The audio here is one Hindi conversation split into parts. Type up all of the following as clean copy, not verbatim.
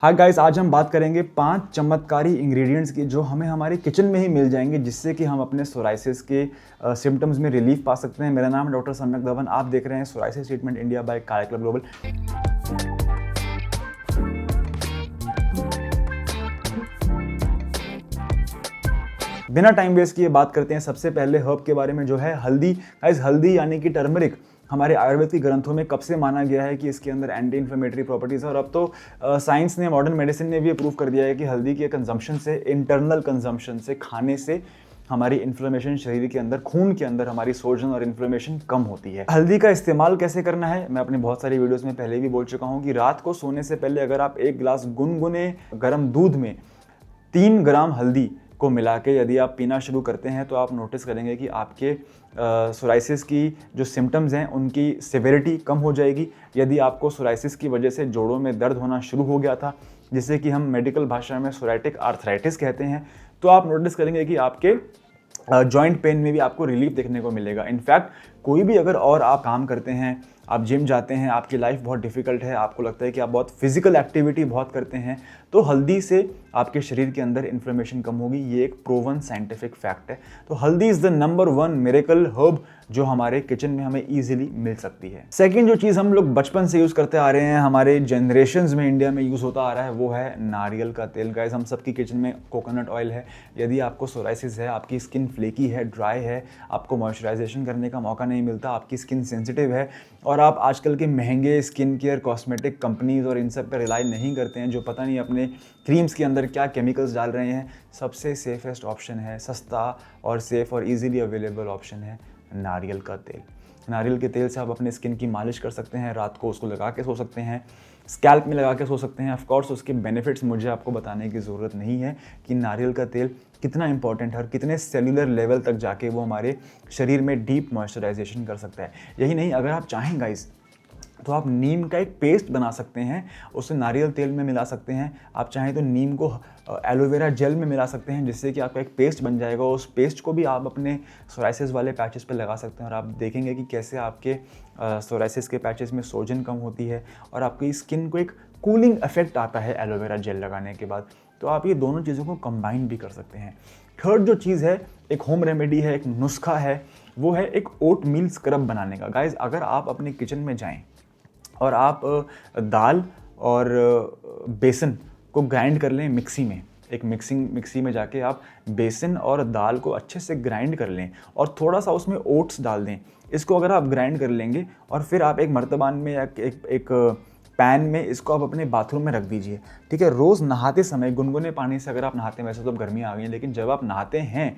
हाँ गाइस, आज हम बात करेंगे 5 चमत्कारी इंग्रेडिएंट्स की जो हमें हमारे किचन में ही मिल जाएंगे, जिससे कि हम अपने सोराइसिस के सिम्टम्स में रिलीफ पा सकते हैं। मेरा नाम है डॉक्टर सम्यक धवन। आप देख रहे हैं सोराइसिस ट्रीटमेंट इंडिया बाय काया क्लब ग्लोबल। बिना टाइम वेस्ट किए बात करते हैं सबसे पहले हर्ब के बारे में, जो है हल्दी। गाइस, हल्दी यानी कि टर्मरिक हमारे आयुर्वेद के ग्रंथों में कब से माना गया है कि इसके अंदर एंटी इन्फ्लेमेटरी प्रॉपर्टीज है, और अब तो साइंस ने, मॉडर्न मेडिसिन ने भी प्रूव कर दिया है कि हल्दी के कंजम्पशन से, इंटरनल कंजम्पशन से, खाने से हमारी इन्फ्लेमेशन, शरीर के अंदर, खून के अंदर हमारी सोजन और इन्फ्लेमेशन कम होती है। हल्दी का इस्तेमाल कैसे करना है, मैं अपने बहुत सारी वीडियोस में पहले भी बोल चुका हूँ कि रात को सोने से पहले अगर आप 1 गिलास गुनगुने गर्म दूध में 3 ग्राम हल्दी को मिला के यदि आप पीना शुरू करते हैं तो आप नोटिस करेंगे कि आपके सोराइसिस की जो सिम्टम्स हैं उनकी सिविरिटी कम हो जाएगी। यदि आपको सोराइसिस की वजह से जोड़ों में दर्द होना शुरू हो गया था, जिसे कि हम मेडिकल भाषा में सोराइटिक आर्थराइटिस कहते हैं, तो आप नोटिस करेंगे कि आपके जॉइंट पेन में भी आपको रिलीफ देखने को मिलेगा। इनफैक्ट कोई भी अगर और आप काम करते हैं, आप जिम जाते हैं, आपकी लाइफ बहुत डिफिकल्ट है, आपको लगता है कि आप बहुत फिजिकल एक्टिविटी बहुत करते हैं, तो हल्दी से आपके शरीर के अंदर इन्फ्लेमेशन कम होगी। ये एक प्रूवन साइंटिफिक फैक्ट है। तो हल्दी is the number 1 miracle herb जो हमारे किचन में हमें ईजिली मिल सकती है। सेकेंड जो चीज़ हम लोग बचपन से यूज़ करते आ रहे हैं, हमारे जनरेशन्स में इंडिया में यूज़ होता आ रहा है, वो है नारियल का तेल। गाइस, हम सबकी किचन में कोकोनट ऑयल है। यदि आपको सोराइसिस है, आपकी स्किन फ्लेकी है, ड्राई है, आपको मॉइस्चराइजेशन करने का मौका नहीं मिलता, आपकी स्किन सेंसिटिव है, और आप आजकल के महंगे स्किन केयर कॉस्मेटिक कंपनीज और इन सब पर रिलाई नहीं करते हैं, जो पता नहीं अपने क्रीम्स के अंदर क्या केमिकल्स डाल रहे हैं, सबसे सेफेस्ट ऑप्शन है, सस्ता और सेफ और इजीली अवेलेबल ऑप्शन है नारियल का तेल। नारियल के तेल से आप अपने स्किन की मालिश कर सकते हैं, रात को उसको लगा के सो सकते हैं, स्कैल्प में लगा के सो सकते हैं। ऑफ कोर्स उसके बेनिफिट्स मुझे आपको बताने की ज़रूरत नहीं है कि नारियल का तेल कितना इंपॉर्टेंट है और कितने सेल्यूलर लेवल तक जाके वो हमारे शरीर में डीप मॉइस्चराइजेशन कर सकता है। यही नहीं, अगर आप चाहें गाइस तो आप नीम का एक पेस्ट बना सकते हैं, उसे नारियल तेल में मिला सकते हैं। आप चाहें तो नीम को एलोवेरा जेल में मिला सकते हैं, जिससे कि आपका एक पेस्ट बन जाएगा। उस पेस्ट को भी आप अपने सोराइसिस वाले पैचेस पे लगा सकते हैं, और आप देखेंगे कि कैसे आपके सोराइसिस के पैचेस में सोजन कम होती है और आपकी स्किन को एक कूलिंग इफेक्ट आता है एलोवेरा जेल लगाने के बाद। तो आप ये दोनों चीज़ों को कंबाइन भी कर सकते हैं। थर्ड जो चीज़ है, एक होम रेमेडी है, एक नुस्खा है, वो है एक ओट मील स्क्रब बनाने का। गाइज, अगर आप अपने किचन में जाएँ और आप दाल और बेसन को ग्राइंड कर लें मिक्सी में, एक मिक्सी में जाके आप बेसन और दाल को अच्छे से ग्राइंड कर लें और थोड़ा सा उसमें ओट्स डाल दें। इसको अगर आप ग्राइंड कर लेंगे और फिर आप एक मर्तबान में या एक पैन में इसको आप अपने बाथरूम में रख दीजिए, ठीक है। रोज़ नहाते समय गुनगुने पानी से अगर आप नहाते हैं, वैसे तो अब गर्मियाँ आ गई हैं, लेकिन जब आप नहाते हैं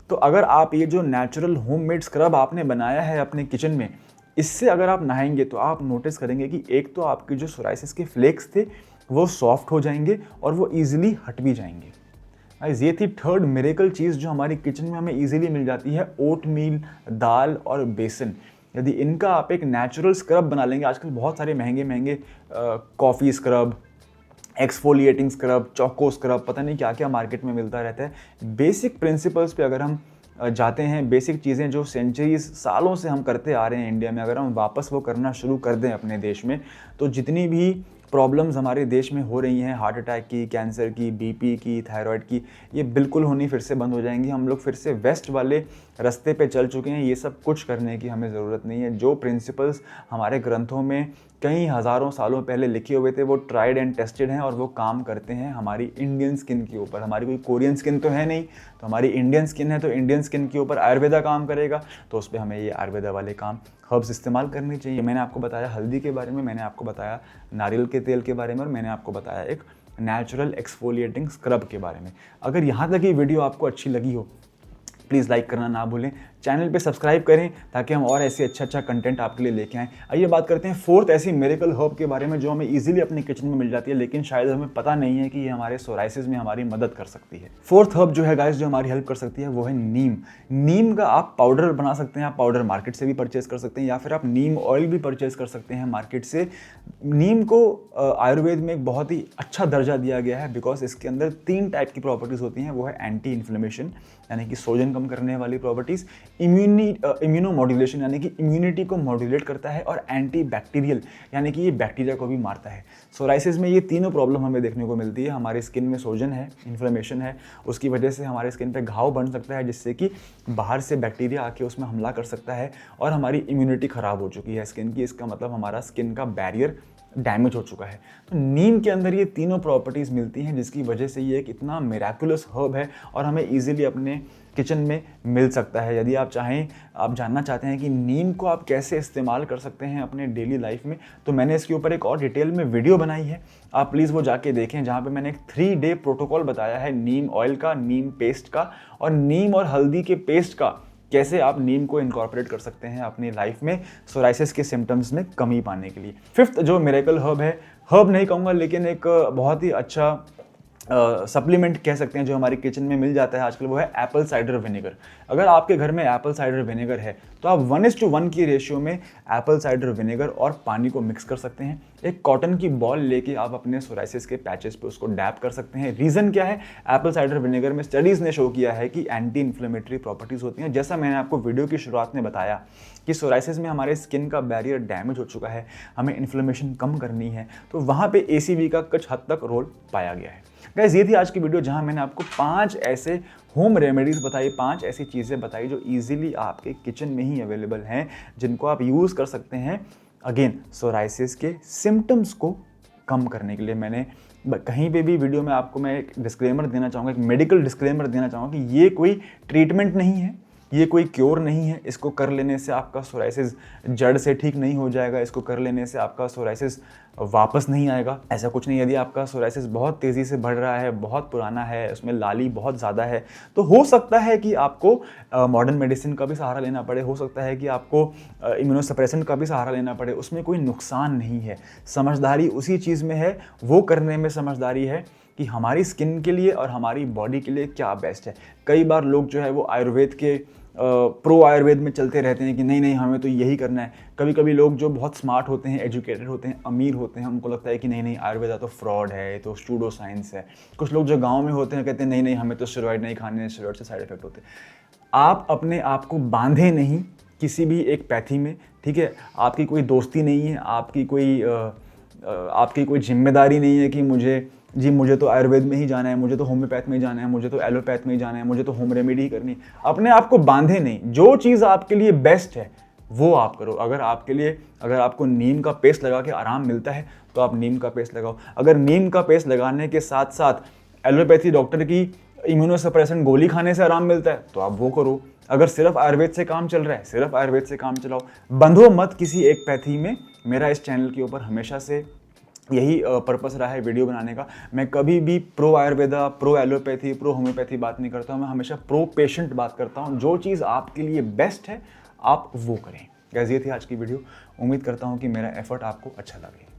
तो अगर आप ये जो नेचुरल होममेड स्क्रब आपने बनाया है अपने किचन में, इससे अगर आप नहाएंगे तो आप नोटिस करेंगे कि एक तो आपके जो सोराइसिस के फ्लेक्स थे वो सॉफ्ट हो जाएंगे और वो ईजिली हट भी जाएंगे। गाइस, ये थी थर्ड मिरेकल चीज़ जो हमारी किचन में हमें ईजिली मिल जाती है, ओट मील, दाल और बेसन। यदि इनका आप एक नेचुरल स्क्रब बना लेंगे, आजकल बहुत सारे महंगे coffee scrub, exfoliating scrub, choco scrub, पता नहीं क्या क्या मार्केट में मिलता रहता है। बेसिक प्रिंसिपल्स पे अगर हम जाते हैं, बेसिक चीज़ें जो सेंचुरीज, सालों से हम करते आ रहे हैं इंडिया में, अगर हम वापस वो करना शुरू कर दें अपने देश में, तो जितनी भी प्रॉब्लम्स हमारे देश में हो रही हैं, हार्ट अटैक की, कैंसर की, बीपी की, थायराइड की, ये बिल्कुल होनी फिर से बंद हो जाएंगी। हम लोग फिर से वेस्ट वाले रास्ते पे चल चुके हैं। ये सब कुछ करने की हमें ज़रूरत नहीं है। जो प्रिंसिपल्स हमारे ग्रंथों में कई हज़ारों सालों पहले लिखे हुए थे, वो ट्राइड एंड टेस्टेड हैं और वो काम करते हैं हमारी इंडियन स्किन के ऊपर। हमारी कोई कोरियन स्किन तो है नहीं, तो हमारी इंडियन स्किन है, तो इंडियन स्किन के ऊपर आयुर्वेदा काम करेगा, तो उस पर हमें ये आयुर्वेदा वाले काम, हर्ब्स इस्तेमाल करनी चाहिए। मैंने आपको बताया हल्दी के बारे में, मैंने आपको बताया नारियल के तेल के बारे में, और मैंने आपको बताया एक नेचुरल एक्सफोलिएटिंग स्क्रब के बारे में। अगर यहाँ तक ये वीडियो आपको अच्छी लगी हो, प्लीज़ लाइक करना ना भूलें, चैनल पे सब्सक्राइब करें ताकि हम और ऐसे अच्छा कंटेंट आपके लिए लेके आएँ। आइए बात करते हैं फोर्थ ऐसी मिरेकल हर्ब के बारे में जो हमें इजीली अपने किचन में मिल जाती है, लेकिन शायद हमें पता नहीं है कि ये हमारे सोराइसिस में हमारी मदद कर सकती है। फोर्थ हर्ब जो है गाइस, जो हमारी हेल्प कर सकती है, वो है नीम। नीम का आप पाउडर बना सकते हैं, आप पाउडर मार्केट से भी परचेज कर सकते हैं, या फिर आप नीम ऑयल भी परचेज कर सकते हैं मार्केट से। नीम को आयुर्वेद में एक बहुत ही अच्छा दर्जा दिया गया है, बिकॉज इसके अंदर 3 टाइप की प्रॉपर्टीज़ होती हैं। वो है एंटी इन्फ्लेमेशन, यानी कि सोजन कम करने वाली प्रॉपर्टीज़, इम्यूनो मॉड्यूलेशन यानी कि इम्यूनिटी को मॉड्यूलेट करता है, और एंटी बैक्टीरियल यानी कि ये बैक्टीरिया को भी मारता है। सोराइसिस में ये तीनों प्रॉब्लम हमें देखने को मिलती है। हमारे स्किन में सोजन है, इन्फ्लेमेशन है, उसकी वजह से हमारे स्किन पे घाव बन सकता है, जिससे कि बाहर से बैक्टीरिया आके उसमें हमला कर सकता है, और हमारी इम्यूनिटी ख़राब हो चुकी है स्किन की। इसका मतलब हमारा स्किन का बैरियर डैमेज हो चुका है। तो नीम के अंदर ये तीनों प्रॉपर्टीज़ मिलती हैं, जिसकी वजह से ये एक इतना मिराकुलस हर्ब है और हमें ईजिली अपने किचन में मिल सकता है। यदि आप चाहें, आप जानना चाहते हैं कि नीम को आप कैसे इस्तेमाल कर सकते हैं अपने डेली लाइफ में, तो मैंने इसके ऊपर एक और डिटेल में वीडियो बनाई है, आप प्लीज़ वो जाके देखें, जहाँ पे मैंने एक 3 डे प्रोटोकॉल बताया है नीम ऑयल का, नीम पेस्ट का, और नीम और हल्दी के पेस्ट का, कैसे आप नीम को इनकॉर्पोरेट कर सकते हैं अपनी लाइफ में सोराइसिस के सिम्टम्स में कमी पाने के लिए। फिफ्थ जो मिरेकल हर्ब है, हर्ब नहीं कहूँगा लेकिन एक बहुत ही अच्छा सप्लीमेंट कह सकते हैं जो हमारी किचन में मिल जाता है आजकल, वो है एप्पल साइडर विनेगर। अगर आपके घर में एप्पल साइडर विनेगर है तो आप 1:1 की रेशियो में एप्पल साइडर विनेगर और पानी को मिक्स कर सकते हैं। एक कॉटन की बॉल लेके आप अपने सोराइसिस के पैचेस पे उसको डैब कर सकते हैं। रीज़न क्या है? एप्पल साइडर विनेगर में स्टडीज़ ने शो किया है कि एंटी इन्फ्लेमेटरी प्रॉपर्टीज़ होती हैं। जैसा मैंने आपको वीडियो की शुरुआत में बताया कि सोराइसिस में हमारे स्किन का बैरियर डैमेज हो चुका है, हमें इन्फ्लेमेशन कम करनी है, तो वहाँ पे ACV का कुछ हद तक रोल पाया गया है। गाइस, ये थी आज की वीडियो जहाँ मैंने आपको 5 ऐसे होम रेमेडीज़ बताई, 5 ऐसी चीज़ें बताई जो ईजिली आपके किचन में ही अवेलेबल हैं, जिनको आप यूज़ कर सकते हैं अगेन सोराइसिस के सिम्टम्स को कम करने के लिए। मैंने कहीं पे भी वीडियो में आपको मैं एक डिस्क्लेमर देना चाहूँगा, एक मेडिकल डिस्क्लेमर देना चाहूँगा कि ये कोई ट्रीटमेंट नहीं है, ये कोई क्योर नहीं है। इसको कर लेने से आपका सोराइसिस जड़ से ठीक नहीं हो जाएगा, इसको कर लेने से आपका सोराइसिस वापस नहीं आएगा, ऐसा कुछ नहीं। यदि आपका सोराइसिस बहुत तेज़ी से बढ़ रहा है, बहुत पुराना है, उसमें लाली बहुत ज़्यादा है, तो हो सकता है कि आपको मॉडर्न मेडिसिन का भी सहारा लेना पड़े, हो सकता है कि आपको इम्यूनोसप्रेसेंट का भी सहारा लेना पड़े। उसमें कोई नुकसान नहीं है। समझदारी उसी चीज़ में है, वो करने में समझदारी है कि हमारी स्किन के लिए और हमारी बॉडी के लिए क्या बेस्ट है। कई बार लोग जो है वो आयुर्वेद के प्रो आयुर्वेद में चलते रहते हैं कि नहीं नहीं हमें तो यही करना है। कभी कभी लोग जो बहुत स्मार्ट होते हैं, एजुकेटेड होते हैं, अमीर होते हैं, उनको लगता है कि नहीं नहीं आयुर्वेदा तो फ्रॉड है, ये तो स्टूडो साइंस है। कुछ लोग जो गांव में होते हैं कहते हैं नहीं नहीं हमें तो स्टेरॉइड नहीं खाने, स्टेरॉइड से साइड इफेक्ट होते हैं। आप अपने आप को बांधे नहीं किसी भी एक पैथी में, ठीक है? आपकी कोई दोस्ती नहीं है, आपकी कोई जिम्मेदारी नहीं है कि मुझे तो आयुर्वेद में ही जाना है, मुझे तो होम्योपैथ में ही जाना है, मुझे तो एलोपैथ में ही जाना है, मुझे तो होम रेमेडी ही करनी है। अपने आप को बांधे नहीं, जो चीज़ आपके लिए बेस्ट है वो आप करो। अगर आपको नीम का पेस्ट लगा के आराम मिलता है तो आप नीम का पेस्ट लगाओ। अगर नीम का पेस्ट लगाने के साथ साथ एलोपैथी डॉक्टर की इम्यूनोसप्रेसेंट गोली खाने से आराम मिलता है तो आप वो करो। अगर सिर्फ आयुर्वेद से काम चल रहा है, सिर्फ आयुर्वेद से काम चलाओ। बंधो मत किसी एक पैथी में। मेरा इस चैनल के ऊपर हमेशा से यही पर्पस रहा है वीडियो बनाने का। मैं कभी भी pro Ayurveda, pro allopathy, pro homeopathy बात नहीं करता हूँ। मैं हमेशा प्रो पेशेंट बात करता हूँ। जो चीज़ आपके लिए बेस्ट है आप वो करें। गाइस, ये थी आज की वीडियो। उम्मीद करता हूँ कि मेरा एफर्ट आपको अच्छा लगे।